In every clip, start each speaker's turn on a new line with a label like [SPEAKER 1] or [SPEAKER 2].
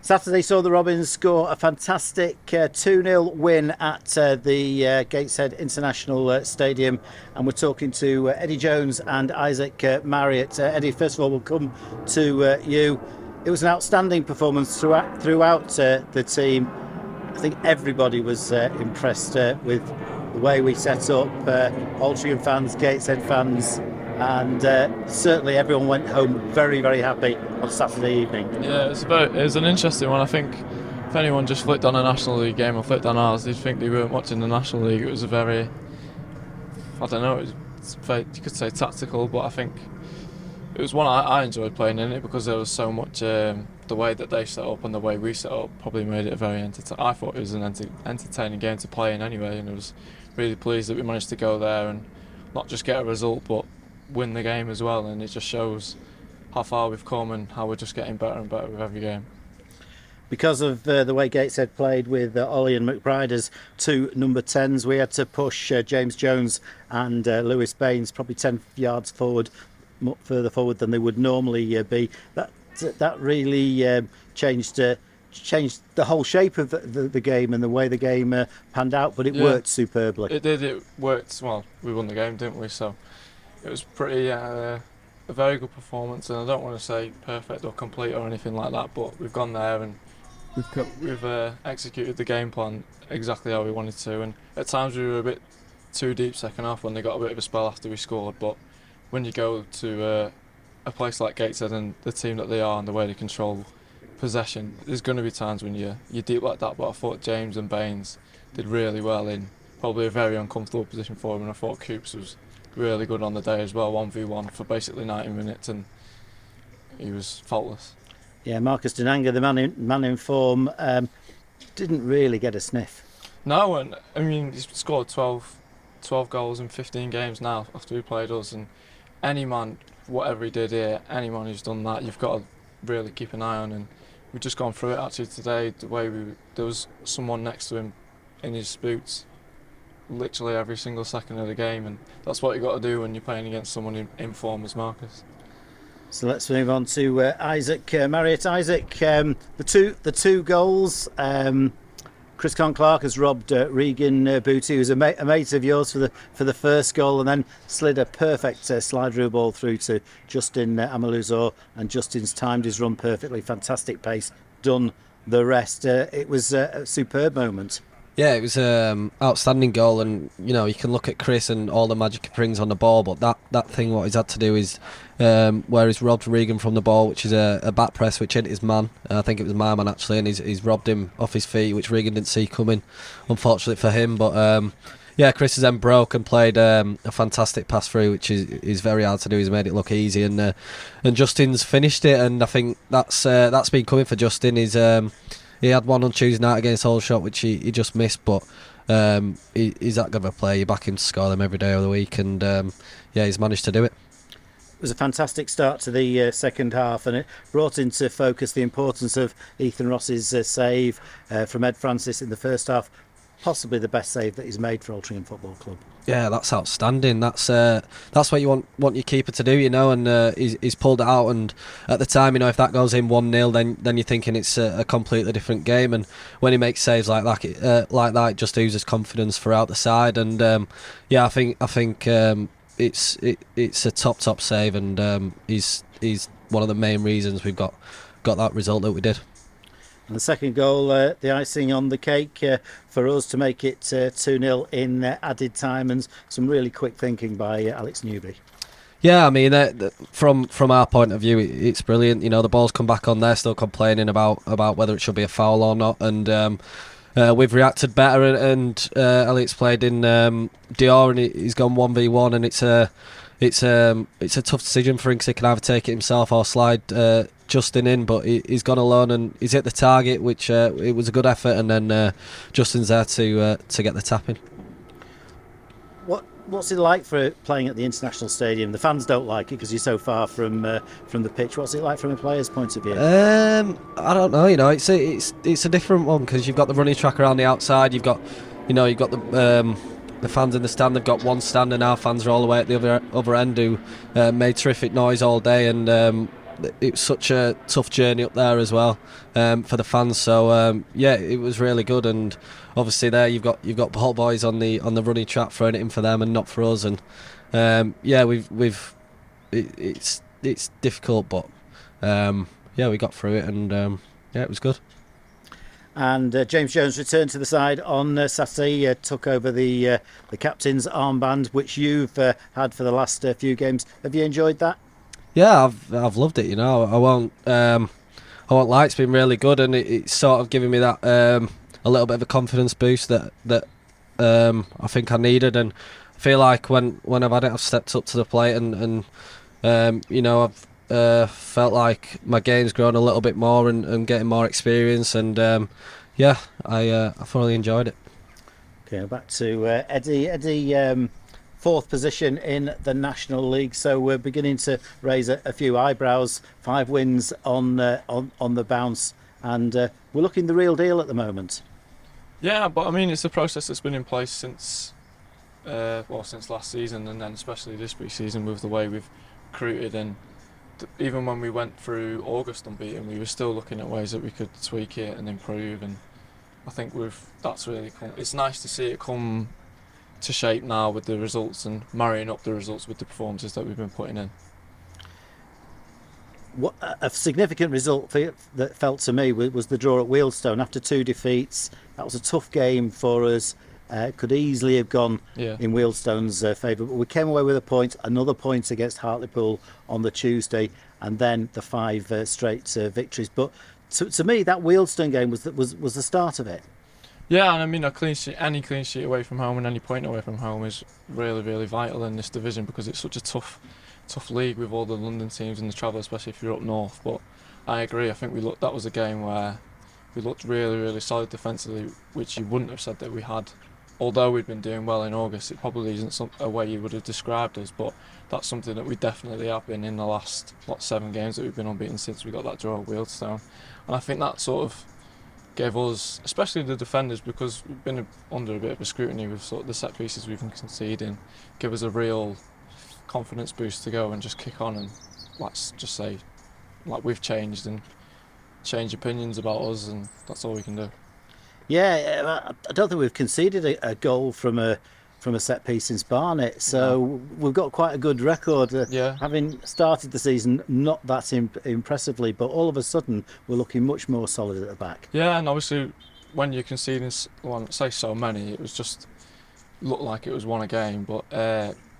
[SPEAKER 1] Saturday saw the Robins score a fantastic 2-0 win at the Gateshead International Stadium, and we're talking to Eddie Jones and Isaac Marriott. Eddie, first of all, we'll come to you. It was an outstanding performance throughout the team. I think everybody was impressed with the way we set up, Altrincham fans, Gateshead fans, and certainly everyone went home very, very happy on Saturday evening.
[SPEAKER 2] Yeah, it was an interesting one. I think if anyone just flicked on a National League game or flicked on ours, they'd think they weren't watching the National League. It was a very, I don't know, it's very, you could say tactical, but I think it was one I enjoyed playing in it because there was so much, the way that they set up and the way we set up probably made it a very entertaining. I thought it was an entertaining game to play in anyway, and I was really pleased that we managed to go there and not just get a result, but win the game as well. And it just shows how far we've come and how we're just getting better and better with every game.
[SPEAKER 1] Because of the way Gateshead played with Ollie and McBride as two number 10s, we had to push James Jones and Lewis Baines probably 10 yards forward, further forward than they would normally be. That really changed the whole shape of the game and the way the game panned out, but it worked superbly.
[SPEAKER 2] It did, it worked. Well, we won the game, didn't we? So it was pretty a very good performance, and I don't want to say perfect or complete or anything like that, but we've gone there and we've executed the game plan exactly how we wanted to. And at times we were a bit too deep second half when they got a bit of a spell after we scored, but when you go to a place like Gateshead and the team that they are and the way they control possession, there's going to be times when you're deep like that. But I thought James and Baines did really well in probably a very uncomfortable position for him, and I thought Coops was really good on the day as well, 1v1 for basically 90 minutes, and he was faultless.
[SPEAKER 1] Yeah, Marcus Denanga, the man in form, didn't really get a sniff.
[SPEAKER 2] No, and I mean he's scored 12 goals in 15 games now after he played us, and any man, whatever he did here, any man who's done that, you've got to really keep an eye on. And we've just gone through it actually today, the way there was someone next to him in his boots literally every single second of the game, and that's what you got to do when you're playing against someone in form as Marcus.
[SPEAKER 1] So let's move on to Isaac Marriott. Isaac, the two goals. Chris Clark has robbed Regan Booty, who's a mate of yours, for the first goal, and then slid a perfect slide-rule ball through to Justin Amaluzor, and Justin's timed his run perfectly. Fantastic pace, done the rest. It was a superb moment.
[SPEAKER 3] Yeah, it was an outstanding goal, and you can look at Chris and all the magic he brings on the ball, but that thing what he's had to do is where he's robbed Regan from the ball, which is a back press, which hit his man. I think it was my man actually, and he's robbed him off his feet, which Regan didn't see coming, unfortunately for him. But yeah, Chris has then broke and played a fantastic pass through, which is very hard to do. He's made it look easy, and Justin's finished it, and I think that's been coming for Justin. He had one on Tuesday night against Aldershot, which he just missed, but he's that good of a player. You back him to score them every day of the week, and yeah, he's managed to do it.
[SPEAKER 1] It was a fantastic start to the second half, and it brought into focus the importance of Ethan Ross's save from Ed Francis in the first half. Possibly the best save that he's made for Altrincham Football Club.
[SPEAKER 3] Yeah, that's outstanding. That's what you want your keeper to do, and he's pulled it out. And at the time, if that goes in 1-0, then you're thinking it's a completely different game. And when he makes saves like that, it just oozes confidence throughout the side. And yeah, I think it's a top save, and he's one of the main reasons we've got that result that we did.
[SPEAKER 1] And the second goal, the icing on the cake for us to make it 2-0 in added time, and some really quick thinking by Alex Newby.
[SPEAKER 3] Yeah, I mean, from our point of view, it's brilliant. The ball's come back on there, still complaining about whether it should be a foul or not, and we've reacted better. And Alex played in Dior, and he's gone 1v1, and it's a tough decision for him, because he can either take it himself or slide Justin in, but he's gone alone and he's hit the target, which it was a good effort, and then Justin's there to get the tap in.
[SPEAKER 1] What's it like for playing at the International Stadium? The fans don't like it because you're so far from the pitch. What's it like from a player's point of view?
[SPEAKER 3] I don't know. It's a different one, because you've got the running track around the outside. You've got the fans in the stand. They've got one stand, and our fans are all the way at the other end, who made terrific noise all day, and it's such a tough journey up there as well for the fans. So yeah, it was really good. And obviously there you've got ball boys on the running track throwing it in for them and not for us. And yeah, it's difficult, but yeah, we got through it, and yeah, it was good.
[SPEAKER 1] And James Jones returned to the side on Saturday, took over the captain's armband, which you've had for the last few games. Have you enjoyed that?
[SPEAKER 3] Yeah, I've loved it. You know, I won't lie, it's been really good, and it's sort of giving me that a little bit of a confidence boost that I think I needed. And I feel like when I've had it, I've stepped up to the plate, and you know, I've felt like my game's grown a little bit more and getting more experience, and yeah, I thoroughly enjoyed it.
[SPEAKER 1] Okay, back to Eddie. Eddie, fourth position in the National League, so we're beginning to raise a few eyebrows. 5 wins on the bounce, and we're looking the real deal at the moment.
[SPEAKER 2] Yeah, but I mean, it's a process that's been in place since last season, and then especially this pre-season with the way we've recruited. And even when we went through August unbeaten, we were still looking at ways that we could tweak it and improve. And I think that's really cool. It's nice to see it come to shape now with the results and marrying up the results with the performances that we've been putting in.
[SPEAKER 1] What a significant result that felt to me was the draw at Wealdstone after 2 defeats. That was a tough game for us. Could easily have gone in Wealdstone's favour, but we came away with a point, another point against Hartlepool on the Tuesday, and then the 5 straight victories. But to me, that Wealdstone game was the start of it.
[SPEAKER 2] Yeah, and I mean, any clean sheet away from home and any point away from home is really, really vital in this division, because it's such a tough league with all the London teams and the travel, especially if you're up north. But I agree. I think that was a game where we looked really, really solid defensively, which you wouldn't have said that we had. Although we'd been doing well in August, it probably isn't a way you would have described us, but that's something that we definitely have been in the last 7 games that we've been unbeaten since we got that draw at Wealdstone. And I think that sort of gave us, especially the defenders, because we've been under a bit of a scrutiny with sort of the set pieces we've been conceding, give us a real confidence boost to go and just kick on and let's just say like we've changed and change opinions about us, and that's all we can do.
[SPEAKER 1] Yeah, I don't think we've conceded a goal from a set piece since Barnet, so we've got quite a good record. Having started the season not that impressively, but all of a sudden we're looking much more solid at the back.
[SPEAKER 2] Yeah, and obviously when you're conceding, say so many, it was just looked like it was won a game, but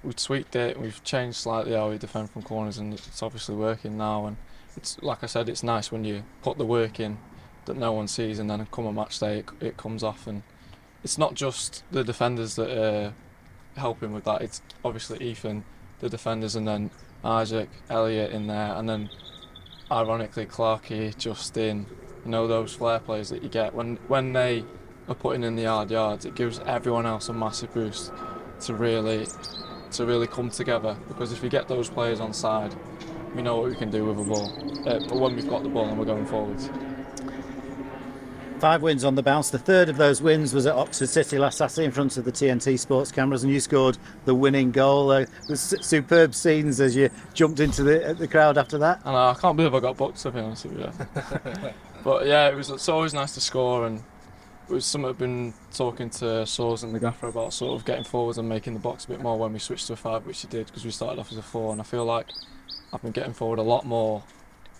[SPEAKER 2] we've tweaked it, we've changed slightly how we defend from corners, and it's obviously working now. And it's like I said, it's nice when you put the work in that no one sees, and then come a match day it comes off. And it's not just the defenders that are helping with that, it's obviously Ethan, the defenders, and then Isaac, Elliott in there, and then ironically Clarkey, Justin, you know, those flair players that you get when they are putting in the hard yards. It gives everyone else a massive boost to really come together, because if you get those players on side, we know what we can do with a ball, but when we've got the ball and we're going forwards.
[SPEAKER 1] 5 wins on the bounce. The third of those wins was at Oxford City last Saturday in front of the TNT Sports cameras, and you scored the winning goal. It was superb scenes as you jumped into the crowd after that.
[SPEAKER 2] And I can't believe I got booked, to be honest with you. But yeah, it's always nice to score, and it was something I've been talking to Soers and the gaffer about, sort of getting forwards and making the box a bit more when we switched to a 5, which he did, because we started off as a 4, and I feel like I've been getting forward a lot more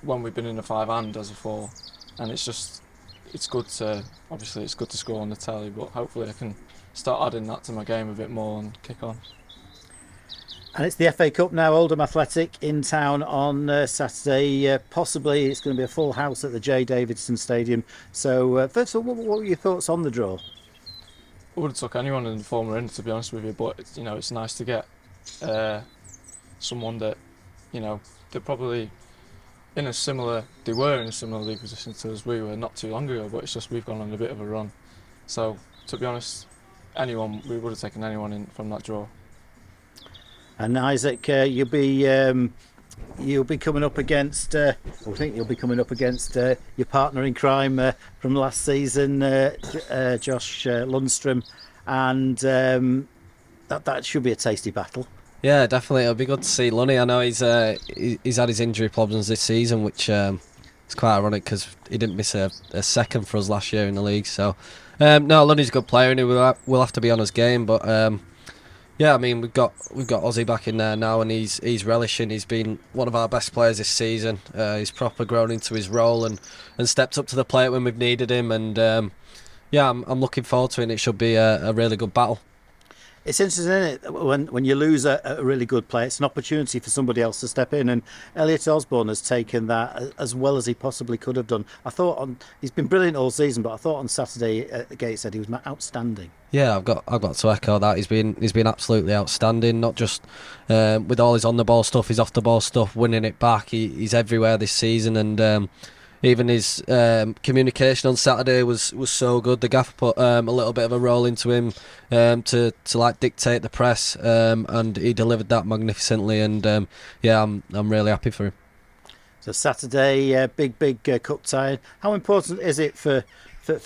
[SPEAKER 2] when we've been in a 5 and as a 4, and it's good to score on the telly, but hopefully I can start adding that to my game a bit more and kick on.
[SPEAKER 1] And it's the FA Cup now. Oldham Athletic in town on Saturday. Possibly it's going to be a full house at the J Davidson Stadium. So first of all, what were your thoughts on the draw?
[SPEAKER 2] I would have took anyone in the former end, to be honest with you, but it's nice to get someone that, they're probably they were in a similar league position to us we were not too long ago, but it's just we've gone on a bit of a run. So to be honest, we would have taken anyone in from that draw.
[SPEAKER 1] And Isaac, you'll be coming up against. I think you'll be coming up against your partner in crime from last season, Josh Lundstrom, and that should be a tasty battle.
[SPEAKER 3] Yeah, definitely. It'll be good to see Lunny. I know he's had his injury problems this season, which is quite ironic because he didn't miss a second for us last year in the league. So, no, Lunny's a good player and we'll have to be on his game. But yeah, I mean we've got Ozzy back in there now, and he's relishing. He's been one of our best players this season. He's proper grown into his role and stepped up to the plate when we've needed him. And yeah, I'm looking forward to it. And it should be a really good battle.
[SPEAKER 1] It's interesting, isn't it? When you lose a really good player, it's an opportunity for somebody else to step in, and Elliot Osborne has taken that as well as he possibly could have done. I thought he's been brilliant all season, but I thought on Saturday at the Gateshead he was outstanding.
[SPEAKER 3] Yeah, I've got to echo that. He's been absolutely outstanding. Not just with all his on the ball stuff, his off the ball stuff, winning it back. He's everywhere this season, and even his communication on Saturday was so good. The gaffer put a little bit of a role into him to like dictate the press, and he delivered that magnificently. And yeah, I'm really happy for him.
[SPEAKER 1] So Saturday, big cup tie. How important is it for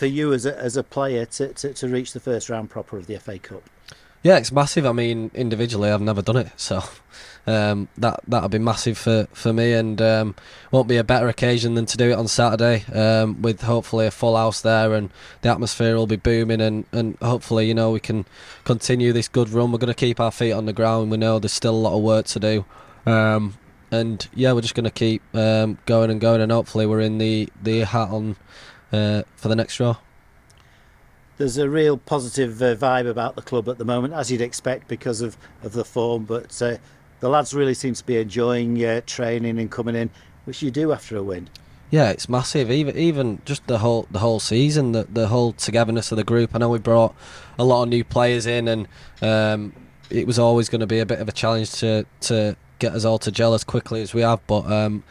[SPEAKER 1] you as a player to reach the first round proper of the FA Cup?
[SPEAKER 3] Yeah, it's massive. I mean, individually, I've never done it, so that'll be massive for me, and won't be a better occasion than to do it on Saturday, with hopefully a full house there, and the atmosphere will be booming, and hopefully, we can continue this good run. We're going to keep our feet on the ground. We know there's still a lot of work to do, and yeah, we're just going to keep going, and hopefully we're in the hat on for the next draw.
[SPEAKER 1] There's a real positive vibe about the club at the moment, as you'd expect because of the form, but the lads really seem to be enjoying training and coming in, which you do after a win.
[SPEAKER 3] Yeah, it's massive. Even just the whole season, the whole togetherness of the group. I know we brought a lot of new players in, and it was always going to be a bit of a challenge to get us all to gel as quickly as we have, but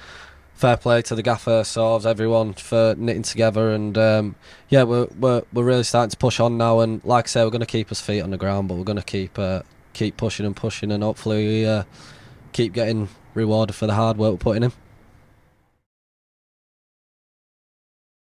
[SPEAKER 3] fair play to the gaffer, Sorves, everyone for knitting together, and yeah, we're really starting to push on now. And like I say, we're going to keep us feet on the ground, but we're going to keep pushing, and hopefully keep getting rewarded for the hard work we're putting in.